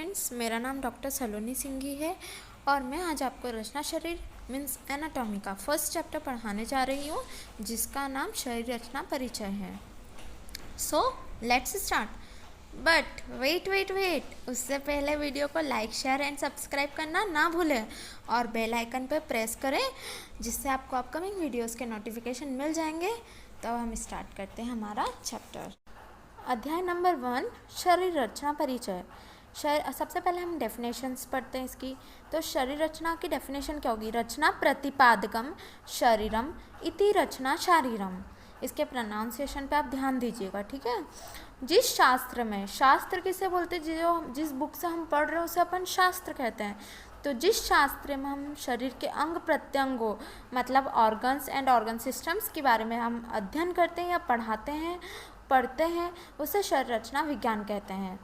Friends, मेरा नाम doctor सलोनी सिंघी है और मैं आज आपको रचना शरीर मीन्स एनाटॉमी का फर्स्ट चैप्टर पढ़ाने जा रही हूँ, जिसका नाम शरीर रचना परिचय है। So let's start. But wait, उससे पहले वीडियो को लाइक, शेयर एंड सब्सक्राइब करना ना भूलें और बेल आइकन पर प्रेस करें, जिससे आपको अपकमिंग वीडियोस के नोटिफिकेशन मिल जाएंगे। तो हम स्टार्ट करते हैं हमारा चैप्टर। अध्याय नंबर 1, शरीर रचना परिचय। सबसे पहले हम डेफिनेशंस पढ़ते हैं इसकी। तो शरीर रचना की डेफिनेशन क्या होगी? रचना प्रतिपादकम शरीरम इति रचना शारीरम। इसके प्रोनाउंसिएशन पे आप ध्यान दीजिएगा, ठीक है। जिस शास्त्र में, शास्त्र किसे बोलते हैं? जिस बुक से हम पढ़ रहे हैं उसे अपन शास्त्र कहते हैं। तो जिस शास्त्र में हम शरीर के अंग प्रत्यंगों मतलब ऑर्गन्स एंड ऑर्गन सिस्टम्स के बारे में हम अध्ययन करते हैं या पढ़ते हैं उसे शरीर रचना विज्ञान कहते हैं।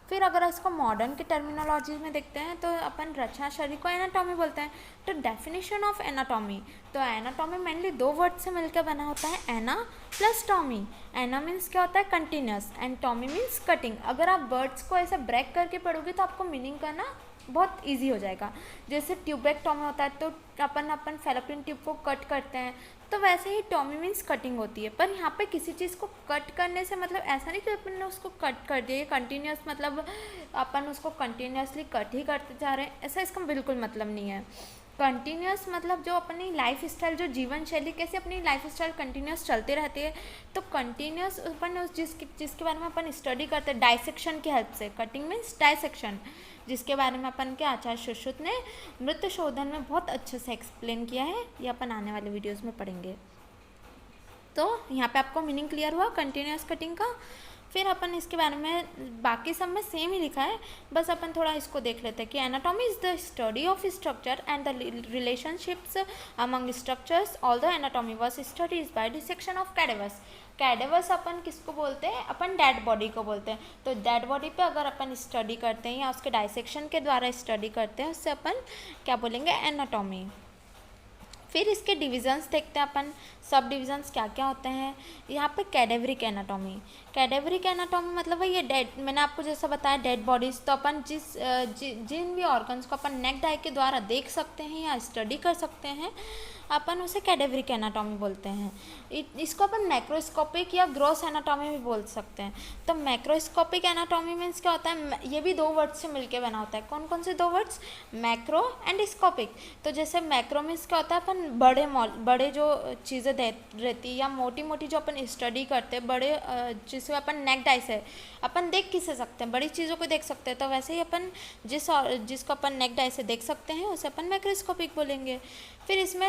फिर अगर इसको मॉडर्न की टर्मिनोलॉजी में देखते हैं तो अपन रचना शरीर को एनाटॉमी बोलते हैं। तो डेफिनेशन ऑफ एनाटॉमी, तो एनाटॉमी मेनली 2 वर्ड से मिलकर बना होता है, एना प्लस टॉमी। एना मीन्स क्या होता है? Continuous, and Tommy means cutting. अगर आप वर्ड्स को ऐसे ब्रेक करके पढ़ोगे तो आपको मीनिंग करना बहुत इजी हो जाएगा। जैसे ट्यूबेक्टॉमी होता है तो अपन फेलोपियन ट्यूब को कट करते हैं, तो वैसे ही टॉमी मीन्स कटिंग होती है। पर यहाँ पे किसी चीज़ को कट करने से मतलब ऐसा नहीं कि अपन ने उसको कट कर दिया, कंटिन्यूस मतलब अपन उसको कंटिन्यूसली कट ही करते जा रहे हैं, ऐसा इसका बिल्कुल मतलब नहीं है। कंटिन्यूस मतलब जो अपनी लाइफ स्टाइल, जो जीवन शैली, कैसे अपनी लाइफ स्टाइल कंटिन्यूस चलती रहती है। तो कंटिन्यूस अपन उस जिसके बारे में अपन स्टडी करते हैं डाइसेक्शन की हेल्प से। कटिंग मीन्स डाइसेक्शन, जिसके बारे में अपन के आचार्य सुश्रुत ने मृत शोधन में बहुत अच्छे से एक्सप्लेन किया है। ये अपन आने वाले वीडियोस में पढ़ेंगे। तो यहाँ पे आपको मीनिंग क्लियर हुआ कंटिन्यूस कटिंग का। फिर अपन इसके बारे में बाकी सब में सेम ही लिखा है, बस अपन थोड़ा इसको देख लेते हैं कि anatomy is the study of structure and the relationships among structures. Although anatomy was studies by dissection of cadavers. Cadavers अपन किसको बोलते हैं? अपन डेड बॉडी को बोलते हैं। तो डेड बॉडी पे अगर अपन स्टडी करते हैं या उसके डाइसेक्शन के द्वारा स्टडी करते हैं, उससे अपन क्या बोलेंगे? एनाटॉमी। फिर इसके डिविजन्स देखते हैं अपन, सब डिविजन्स क्या क्या होते हैं। यहाँ पे कैडेवरिक एनाटॉमी। कैडेवरिक एनाटॉमी मतलब है ये डेड, मैंने आपको जैसा बताया डेड बॉडीज़, तो अपन जिन भी ऑर्गन्स को अपन नेक्ड आई के द्वारा देख सकते हैं या स्टडी कर सकते हैं, अपन उसे कैडेवरिक एनाटॉमी बोलते हैं। इसको अपन मैक्रोस्कोपिक या ग्रॉस एनाटॉमी भी बोल सकते हैं। तो मैक्रोस्कोपिक एनाटॉमी मीन्स क्या होता है? ये भी 2 वर्ड्स से मिलके बना होता है। कौन कौन से 2 वर्ड्स? Macro and स्कोपिक। तो जैसे मैक्रो मीन्स क्या होता है? अपन बड़े जो चीज़ें रहती या मोटी मोटी जो अपन स्टडी करते हैं, बड़े जिसे अपन नेक्ड आई से अपन देख किसे सकते हैं, बड़ी चीज़ों को देख सकते हैं। तो वैसे ही अपन जिसको अपन नेक्ड आई से देख सकते हैं उसे अपन मैक्रोस्कोपिक बोलेंगे। फिर इसमें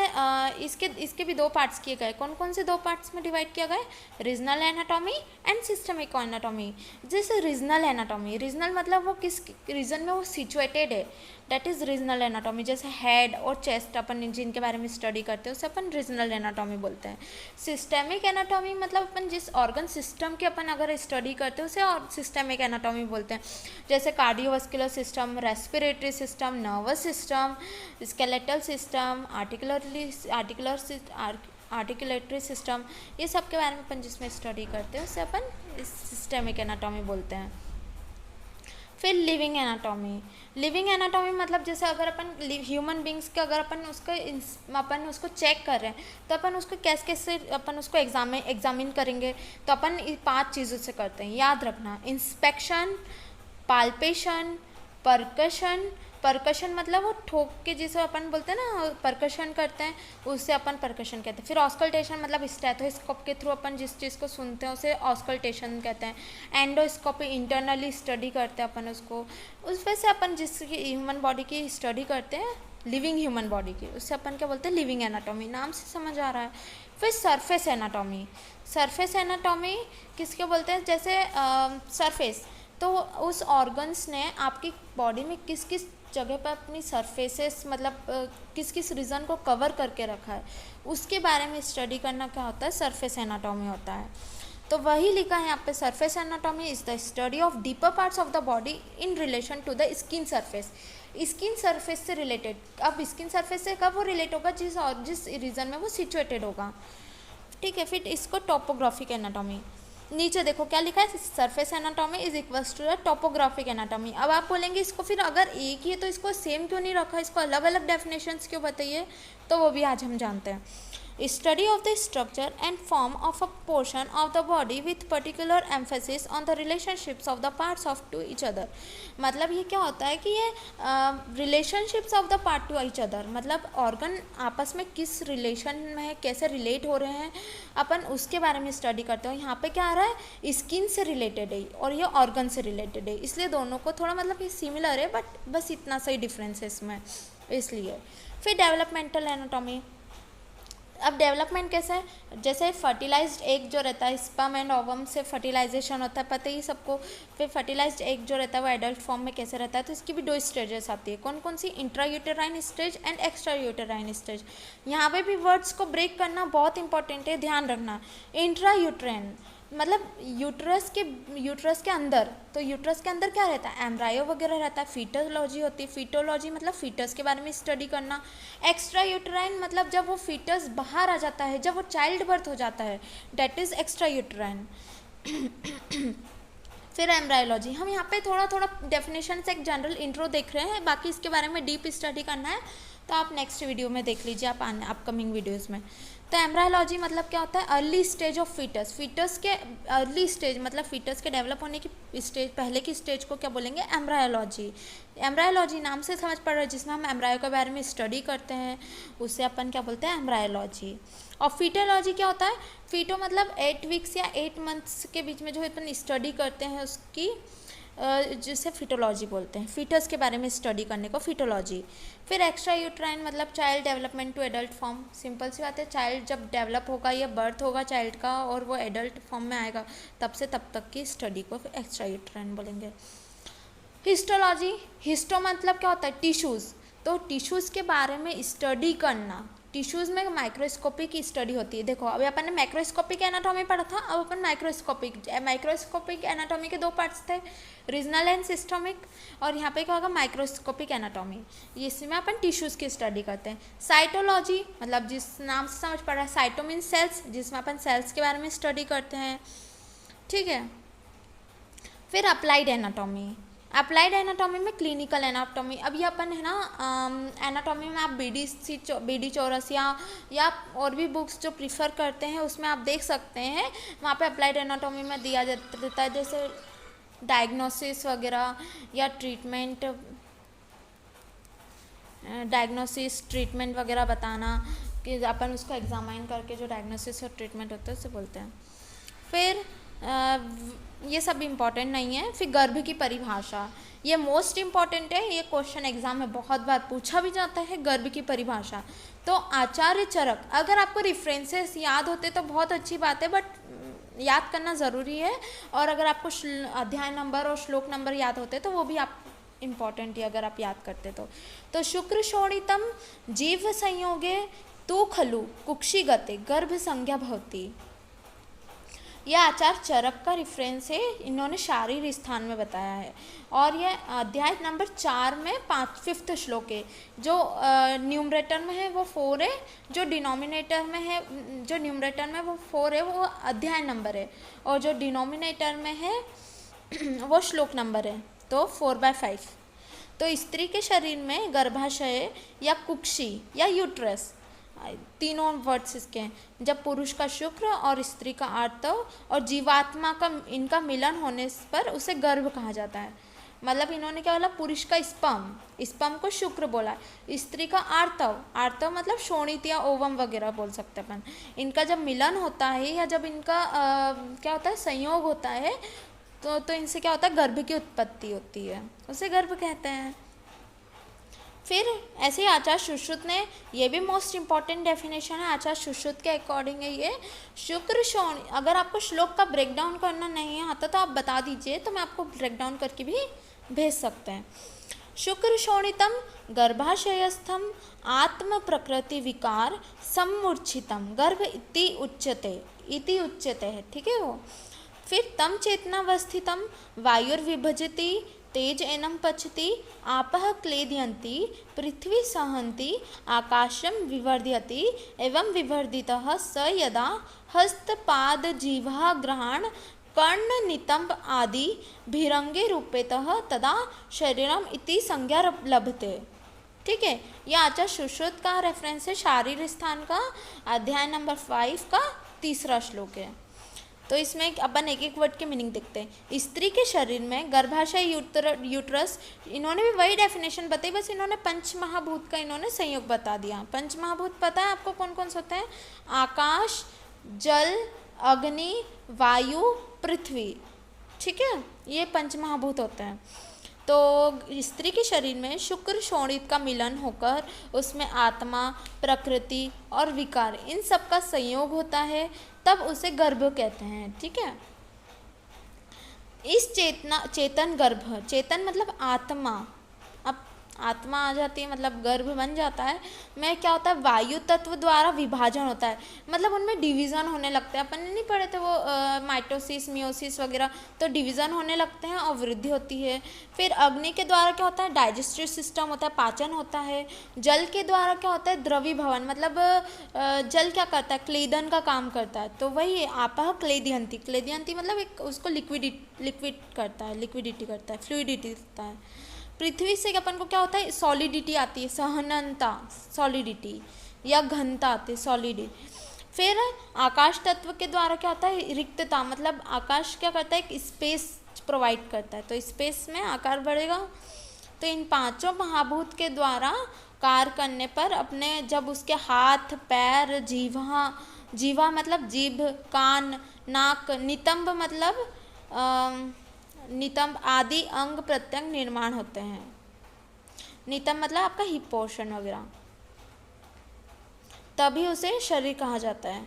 इसके भी 2 पार्ट्स किए गए। कौन कौन से 2 पार्ट्स में डिवाइड किया गया? Regional anatomy and systemic anatomy. जैसे रीजनल एनाटॉमी, रीजनल मतलब वो किस रीजन में वो सिचुएटेड है, दैट इज़ रीजनल एनाटॉमी। जैसे हेड और चेस्ट अपन जिनके बारे में स्टडी करते हैं उसे अपन रीजनल एनाटॉमी बोलते हैं। सिस्टेमिक एनाटॉमी मतलब अपन जिस ऑर्गन सिस्टम की अपन अगर स्टडी करते हैं उसे और सिस्टेमिक एनाटॉमी बोलते हैं। जैसे cardiovascular system, respiratory system, nervous system, skeletal system, articulatory system, ये सब के बारे में अपन जिसमें स्टडी करते हैं उसे अपन सिस्टेमिक एनाटॉमी बोलते हैं। फिर लिविंग एनाटॉमी। लिविंग एनाटॉमी मतलब जैसे अगर अपन ह्यूमन बींग्स के अगर अपन उसको चेक कर रहे हैं तो अपन उसको कैसे अपन उसको एग्जामिन करेंगे, तो अपन 5 चीज़ों से करते हैं, याद रखना। इंस्पेक्शन, पाल्पेशन, परकशन मतलब वो ठोक के जिसे अपन बोलते हैं ना परकशन करते हैं, उससे अपन परकशन कहते हैं। फिर ऑस्कल्टेशन मतलब स्टेथोस्कोप के थ्रू अपन जिस चीज़ को सुनते हैं उसे ऑस्कल्टेशन कहते हैं। एंडोस्कोपी इंटरनली स्टडी करते हैं अपन उसको, उस वजह से अपन जिस ह्यूमन बॉडी की स्टडी करते हैं, लिविंग ह्यूमन बॉडी की, उससे अपन क्या बोलते हैं? Living anatomy. नाम से समझ आ रहा है। फिर सरफेस एनाटॉमी। सरफेस एनाटॉमी किसके बोलते हैं? जैसे सरफेस, तो उस ऑर्गन्स ने आपकी बॉडी में किस किस जगह पर अपनी सरफेसेस मतलब किस किस रीजन को कवर करके रखा है, उसके बारे में स्टडी करना क्या होता है? सरफेस एनाटॉमी होता है। तो वही लिखा है यहाँ पे, surface anatomy is the study of deeper parts of the body in relation to the skin surface. Skin surface से रिलेटेड। अब स्किन सरफेस से कब वो रिलेट होगा? जिस रीजन में वो सिचुएटेड होगा, ठीक है। फिर इसको टोपोग्राफिक एनाटॉमी। नीचे देखो क्या लिखा है, surface anatomy is equals to the topographic anatomy. अब आप बोलेंगे इसको फिर अगर एक ही है तो इसको सेम क्यों नहीं रखा, इसको अलग अलग डेफिनेशंस क्यों बताइए, तो वो भी आज हम जानते हैं। Study of the structure and form of a portion of the body with particular emphasis on the relationships of the parts of to each other. मतलब ये क्या होता है कि ये relationships of the part to each other, मतलब organ आपस में किस रिलेशन में है, कैसे रिलेट हो रहे हैं, अपन उसके बारे में स्टडी करते हो। यहाँ पे क्या आ रहा है, स्किन से रिलेटेड है और ये ऑर्गन से रिलेटेड है, इसलिए दोनों को थोड़ा मतलब ये सिमिलर है, बट बस इतना सा ही डिफरेंस है इसमें, इसलिए। फिर डेवलपमेंटल एनाटॉमी। अब डेवलपमेंट कैसे है, जैसे फर्टिलाइज्ड एग जो रहता है, स्पर्म एंड ओवम से फर्टिलाइजेशन होता है, पता ही सबको। फिर फर्टिलाइज्ड एग जो रहता है वो एडल्ट फॉर्म में कैसे रहता है, तो इसकी भी 2 स्टेजेस आती है। कौन कौन सी, intra uterine stage and extra uterine stage. यहाँ पे भी वर्ड्स को ब्रेक करना बहुत इंपॉर्टेंट है, ध्यान रखना। इंट्रा यूटेराइन मतलब यूट्रस के अंदर, तो यूट्रस के अंदर क्या रहता है, एम्ब्रायो वगैरह रहता है, फीटोलॉजी होती है। फीटोलॉजी मतलब फीटस के बारे में स्टडी करना। एक्स्ट्रा यूटेराइन मतलब जब वो फीटस बाहर आ जाता है, जब वो चाइल्ड बर्थ हो जाता है, डेट इज़ एक्स्ट्रा यूटेराइन। फिर एम्ब्रायोलॉजी, हम यहाँ पे थोड़ा थोड़ा डेफिनेशन से एक जनरल इंट्रो देख रहे हैं, बाकी इसके बारे में डीप स्टडी करना है तो आप नेक्स्ट वीडियो में देख लीजिए, आप अपकमिंग वीडियोज़ में। तो एम्ब्रायोलॉजी मतलब क्या होता है, early stage of fetus. Fetus के अर्ली स्टेज मतलब फीटस के डेवलप होने की स्टेज, पहले की स्टेज को क्या बोलेंगे, एम्ब्रायोलॉजी। एम्ब्रायोलॉजी नाम से समझ पड़ रहा है, जिसमें हम एम्ब्रायो के बारे में स्टडी करते हैं, उससे अपन क्या बोलते हैं, एम्ब्रायोलॉजी। और फीटोलॉजी क्या होता है, फीटो मतलब 8 वीक्स या 8 मंथ्स के बीच में जो अपन स्टडी करते हैं उसकी, जिसे फीटोलॉजी बोलते हैं। फीटस के बारे में स्टडी करने को फीटोलॉजी। फिर एक्स्ट्रा यूट्राइन मतलब child development to adult form. Simple सी बात है, चाइल्ड जब डेवलप होगा या बर्थ होगा चाइल्ड का और वो एडल्ट फॉर्म में आएगा, तब से तब तक की स्टडी को एक्स्ट्रा यूट्राइन बोलेंगे। हिस्टोलॉजी, हिस्टो मतलब क्या होता है, टिश्यूज़। तो टिश्यूज़ के बारे में स्टडी करना। टिश्यूज़ में माइक्रोस्कोपिक की स्टडी होती है। देखो अभी अपन ने मैक्रोस्कोपिक एनाटॉमी पढ़ा था, अब अपन माइक्रोस्कोपिक एनाटॉमी के 2 पार्ट्स थे, रीजनल एंड सिस्टमिक, और यहाँ पे क्या होगा, माइक्रोस्कोपिक एनाटॉमी। इसमें अपन टिश्यूज़ की स्टडी करते हैं। साइटोलॉजी मतलब जिस नाम से समझ पड़ रहा है, साइटो मीन सेल्स, जिसमें अपन सेल्स के बारे में स्टडी करते हैं, ठीक है। फिर अप्लाइड एनाटॉमी। अप्लाइड एनाटॉमी में क्लिनिकल एनाटॉमी। अब ये अपन है ना, एनाटॉमी में आप BD चौरसिया या और भी बुक्स जो प्रीफर करते हैं उसमें आप देख सकते हैं, वहाँ पे अप्लाइड एनाटॉमी में दिया जाता है, जैसे डायग्नोसिस वगैरह या डायग्नोसिस ट्रीटमेंट वगैरह बताना, कि अपन उसको एग्जामाइन करके जो डायग्नोसिस और ट्रीटमेंट होता है उसे बोलते हैं। फिर ये सब इम्पॉर्टेंट नहीं है। फिर गर्भ की परिभाषा, ये मोस्ट इम्पॉर्टेंट है, ये क्वेश्चन एग्जाम में बहुत बार पूछा भी जाता है, गर्भ की परिभाषा। तो आचार्य चरक, अगर आपको रेफरेंसेस याद होते तो बहुत अच्छी बात है, बट याद करना ज़रूरी है, और अगर आपको अध्याय नंबर और श्लोक नंबर याद होते तो वो भी आप इम्पॉर्टेंट है अगर आप याद करते तो शुक्र शोणितम जीव संयोगे तू खलु कुक्षिगते गर्भ संज्ञा भवती। यह आचार्य चरक का रेफरेंस है, इन्होंने शारीर स्थान में बताया है, और यह अध्याय नंबर 4 में 5th श्लोक है। जो न्यूमरेटर में है वो 4 है, जो डिनोमिनेटर में है, जो न्यूमरेटर में वो 4 है, वो अध्याय नंबर है, और जो डिनोमिनेटर में है वो श्लोक नंबर है, तो 4/5। तो स्त्री के शरीर में गर्भाशय या कुक्षी या यूट्रस, तीनों वर्ड्स इसके हैं, जब पुरुष का शुक्र और स्त्री का आर्तव और जीवात्मा का इनका मिलन होने पर उसे गर्भ कहा जाता है। मतलब इन्होंने क्या बोला, पुरुष का स्पर्म को शुक्र बोला, स्त्री का आर्तव मतलब शोणित या ओवम वगैरह बोल सकते हैं अपन। इनका जब मिलन होता है या जब इनका क्या होता है, संयोग होता है, तो इनसे क्या होता है, गर्भ की उत्पत्ति होती है, उसे गर्भ कहते हैं। फिर ऐसे ही आचार्य सुश्रुत ने, ये भी मोस्ट इम्पॉर्टेंट डेफिनेशन है आचार्य सुश्रुत के अकॉर्डिंग है ये, शुक्र शोण। अगर आपको श्लोक का ब्रेक डाउन करना नहीं आता तो आप बता दीजिए, तो मैं आपको ब्रेक डाउन करके भी भेज सकते हैं। शुक्र शोणितम गर्भाशयस्थम आत्म प्रकृति विकार सम्मूर्छितम गर्भ इति उच्यते है, ठीक है वो। फिर तम चेतनावस्थितम वायुर्विभजति तेज एनम पचति आपः क्लेदयन्ति पृथ्वी सहन्ति आकाशम विवर्धयति एवं विवर्धितः स यदा हस्तपादजिह्वा ग्रहण कर्ण नितंब आदि भिरंगे रूपेतः तदा शरीरम इति संज्ञा लभते। ठीक है, ये आचार्य सुश्रुत का रेफरेंस है, शारीर स्थान का, अध्याय नंबर 5 का 3रा श्लोक है। तो इसमें अपन एक एक वर्ड के मीनिंग देखते हैं। स्त्री के शरीर में गर्भाशय, यूट्रस, इन्होंने भी वही डेफिनेशन बताई, बस इन्होंने पंच महाभूत का इन्होंने संयोग बता दिया। पंच महाभूत पता है आपको कौन कौन से होते हैं? आकाश, जल, अग्नि, वायु, पृथ्वी। ठीक है, ये पंच महाभूत होते हैं। तो स्त्री के शरीर में शुक्र शोणित का मिलन होकर उसमें आत्मा, प्रकृति और विकार, इन सब का संयोग होता है, तब उसे गर्भ कहते हैं। ठीक है, इस चेतन गर्भ, चेतन मतलब आत्मा, अब आत्मा आ जाती है मतलब गर्भ बन जाता है, में क्या होता है? वायु तत्व द्वारा विभाजन होता है, मतलब उनमें डिवीज़न होने लगते हैं। अपन ने नहीं पढ़े थे वो माइटोसिस, मियोसिस वगैरह, तो डिवीज़न होने लगते हैं और वृद्धि होती है। फिर अग्नि के द्वारा क्या होता है? डाइजेस्टिव सिस्टम होता है, पाचन होता है। जल के द्वारा क्या होता है? द्रवीभवन, मतलब जल क्या करता है? क्लेदन का काम करता है। तो वही आपह क्लेदयंती, क्लेदयंती मतलब एक उसको लिक्विड करता है, लिक्विडिटी करता है, फ्लूइडिटी करता है। पृथ्वी से अपन को क्या होता है? सॉलिडिटी आती है, सहनता, सॉलिडिटी, या घनता आती है, सॉलिडिटी। फिर आकाश तत्व के द्वारा क्या होता है? रिक्तता, मतलब आकाश क्या करता है? एक स्पेस प्रोवाइड करता है, तो स्पेस में आकार बढ़ेगा। तो इन पांचों महाभूत के द्वारा कार्य करने पर अपने, जब उसके हाथ, पैर, जीवा मतलब जीभ, कान, नाक, नितंब मतलब नितंब आदि अंग प्रत्यंग निर्माण होते हैं। नितंब मतलब आपका हिप पोर्शन वगैरह, तभी उसे शरीर कहा जाता है।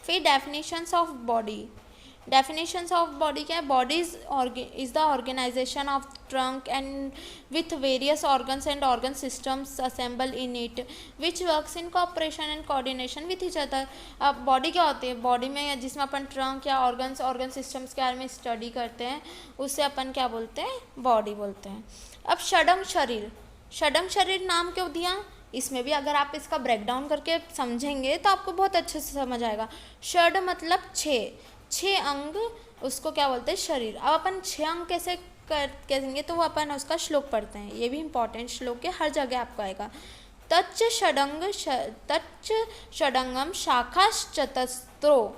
फिर definitions of body, definitions of body क्या है? Body is the organization of trunk and with various organs and organ systems assemble in it which works in cooperation and coordination with each other. अब body क्या होती है? Body में जिसमें अपन trunk या ऑर्गन सिस्टम्स के बारे में स्टडी करते हैं, उससे अपन क्या बोलते हैं? बॉडी बोलते हैं। अब षडंग शरीर, षडंग शरीर नाम क्यों दिया? इसमें भी अगर आप इसका ब्रेकडाउन करके समझेंगे तो आपको बहुत अच्छे से समझ आएगा। षड मतलब 6 अंग, उसको क्या बोलते हैं? शरीर। अब अपन 6 अंग कैसे कहेंगे, तो वो अपन उसका श्लोक पढ़ते हैं, ये भी इंपॉर्टेंट श्लोक है, हर जगह आपको आएगा। तच्च षडंगम शाखाश्चतस्रो,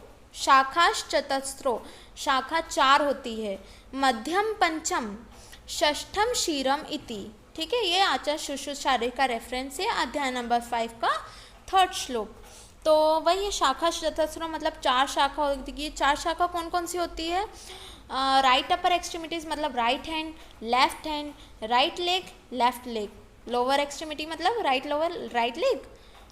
शाखा 4 होती है। मध्यम पंचम षष्ठम शीरम इति। ठीक है, ये आचार्य सुश्रुत शारीर का रेफरेंस है, अध्याय नंबर 5 का 3rd श्लोक। तो वही शाखा चतस्रो मतलब 4 शाखा होती है। 4 शाखा कौन कौन सी होती है? राइट अपर एक्सट्रीमिटीज मतलब right hand, left hand, right leg, left leg. Lower extremity मतलब राइट लेग,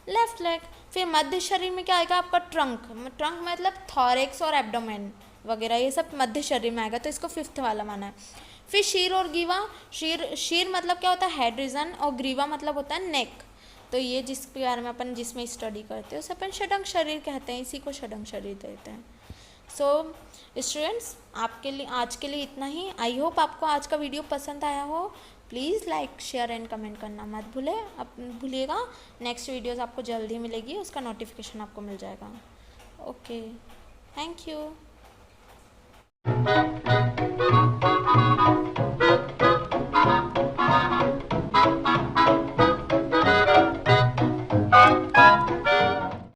लेफ्ट लेग। फिर मध्य शरीर में क्या आएगा? आपका ट्रंक, ट्रंक मतलब थॉरेक्स और एब्डोमेन वगैरह, ये सब मध्य शरीर में आएगा, तो इसको 5th वाला माना है। फिर शीर और ग्रीवा, शीर मतलब क्या होता है? हेड रीजन, और ग्रीवा मतलब होता है नेक। तो ये जिसके बारे में अपन जिसमें स्टडी करते हैं उसे अपन षडंग शरीर कहते हैं, इसी को षडंग शरीर कहते हैं। सो स्टूडेंट्स, आपके लिए आज के लिए इतना ही। आई होप आपको आज का वीडियो पसंद आया हो। Please like, share and comment करना मत भूलिएगा। नेक्स्ट वीडियोज़ आपको जल्दी मिलेगी, उसका नोटिफिकेशन आपको मिल जाएगा। Okay, thank you.